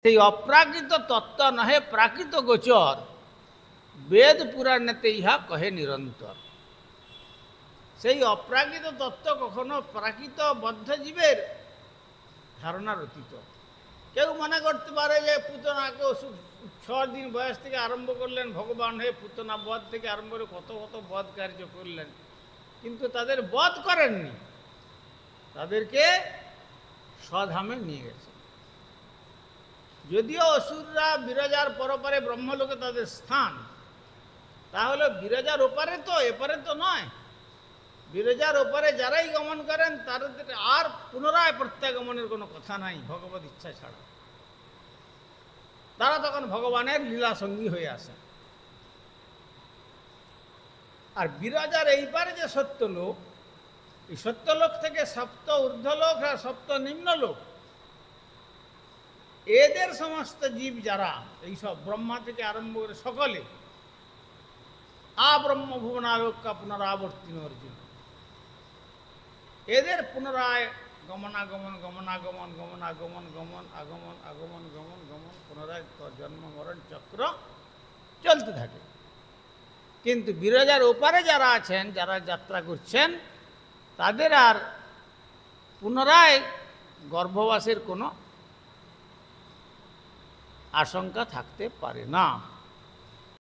সেই অপ্রাকৃত তত্ত্ব নহে প্রাকৃত গোচর, বেদ পুরাণেতে ইহা কহে নিরন্তর। সেই অপ্রাকৃত তত্ত্ব কখনো প্রাকৃত বদ্ধজীবের ধারণার অতীত। কেউ মনে করতে পারে যে পুতনাকে 6 দিন বয়স থেকে আরম্ভ করলেন ভগবান হয়ে, পুতনা বধ থেকে আরম্ভ করে কত কত বধ কার্য করলেন, কিন্তু তাদের বধ করেননি, তাদেরকে স্বধামে নিয়ে গেছে। যদিও অসুররা বিরজার পরপারে ব্রহ্মলোকে তাদের স্থান, তাহলে বিরজার ওপারে তো, এপারে তো নয়। বিরজার ওপারে যারাই গমন করেন তাদের আর পুনরায় প্রত্যাগমনের কোনো কথা নাই ভগবত ইচ্ছা ছাড়া। তারা তখন ভগবানের লীলা সঙ্গী হয়ে আসে। আর বিরজার এই পারে যে সত্যলোক, এই সত্যলোক থেকে সপ্ত ঊর্ধ্বলোক আর সপ্ত নিম্নলোক, এদের সমস্ত জীব যারা, এইসব ব্রহ্মা থেকে আরম্ভ করে সকলে আব্রহ্ম ভুবনালোকা পুনরাবর্তিন অর্জুন, এদের পুনরায় গমনাগমন গমনাগমন গমনাগমন গমন আগমন আগমন গমন গমন পুনরায় জন্ম মরণ চক্র চলতে থাকে। কিন্তু বিরজার ওপারে যারা আছেন, যারা যাত্রা করছেন, তাদের আর পুনরায় গর্ভবাসের কোনো আশঙ্কা থাকতে পারে না।